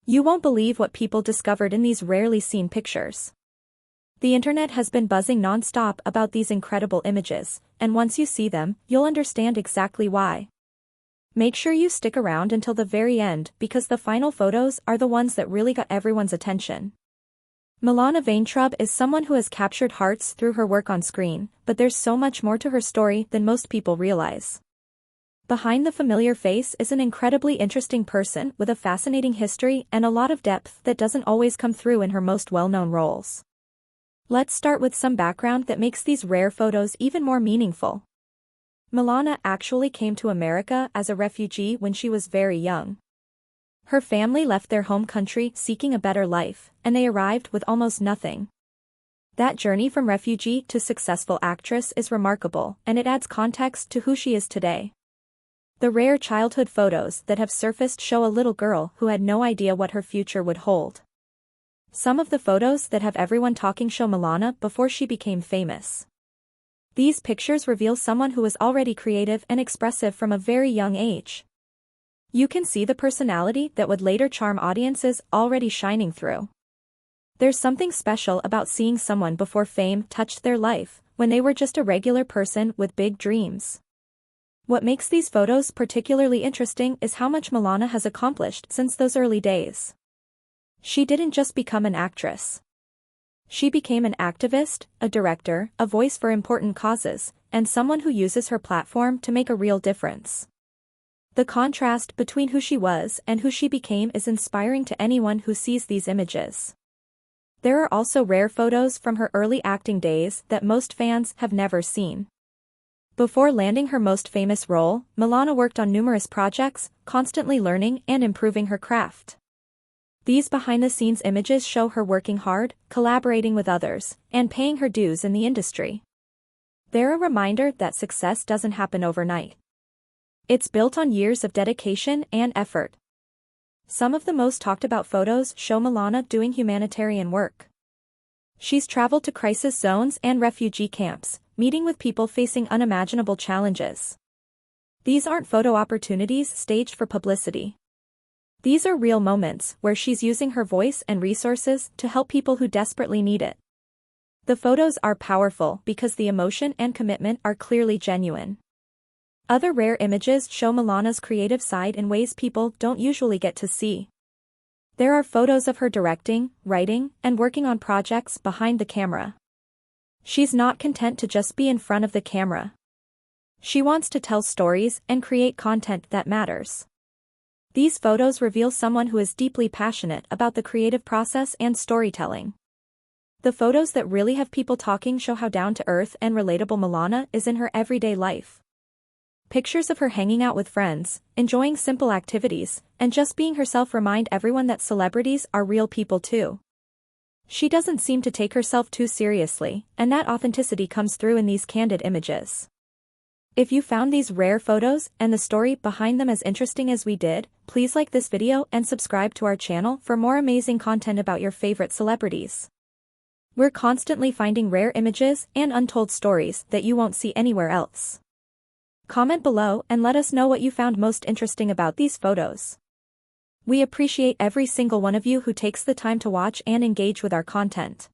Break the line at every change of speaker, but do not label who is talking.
You won't believe what people discovered in these rarely seen pictures. The internet has been buzzing non-stop about these incredible images, and once you see them, you'll understand exactly why. Make sure you stick around until the very end because the final photos are the ones that really got everyone's attention. Milana Vayntrub is someone who has captured hearts through her work on screen, but there's so much more to her story than most people realize. Behind the familiar face is an incredibly interesting person with a fascinating history and a lot of depth that doesn't always come through in her most well-known roles. Let's start with some background that makes these rare photos even more meaningful. Milana actually came to America as a refugee when she was very young. Her family left their home country seeking a better life, and they arrived with almost nothing. That journey from refugee to successful actress is remarkable, and it adds context to who she is today. The rare childhood photos that have surfaced show a little girl who had no idea what her future would hold. Some of the photos that have everyone talking show Milana before she became famous. These pictures reveal someone who was already creative and expressive from a very young age. You can see the personality that would later charm audiences already shining through. There's something special about seeing someone before fame touched their life, when they were just a regular person with big dreams. What makes these photos particularly interesting is how much Milana has accomplished since those early days. She didn't just become an actress. She became an activist, a director, a voice for important causes, and someone who uses her platform to make a real difference. The contrast between who she was and who she became is inspiring to anyone who sees these images. There are also rare photos from her early acting days that most fans have never seen. Before landing her most famous role, Milana worked on numerous projects, constantly learning and improving her craft. These behind-the-scenes images show her working hard, collaborating with others, and paying her dues in the industry. They're a reminder that success doesn't happen overnight. It's built on years of dedication and effort. Some of the most talked about photos show Milana doing humanitarian work. She's traveled to crisis zones and refugee camps, meeting with people facing unimaginable challenges. These aren't photo opportunities staged for publicity. These are real moments where she's using her voice and resources to help people who desperately need it. The photos are powerful because the emotion and commitment are clearly genuine. Other rare images show Milana's creative side in ways people don't usually get to see. There are photos of her directing, writing, and working on projects behind the camera. She's not content to just be in front of the camera. She wants to tell stories and create content that matters. These photos reveal someone who is deeply passionate about the creative process and storytelling. The photos that really have people talking show how down-to-earth and relatable Milana is in her everyday life. Pictures of her hanging out with friends, enjoying simple activities, and just being herself remind everyone that celebrities are real people too. She doesn't seem to take herself too seriously, and that authenticity comes through in these candid images. If you found these rare photos and the story behind them as interesting as we did, please like this video and subscribe to our channel for more amazing content about your favorite celebrities. We're constantly finding rare images and untold stories that you won't see anywhere else. Comment below and let us know what you found most interesting about these photos. We appreciate every single one of you who takes the time to watch and engage with our content.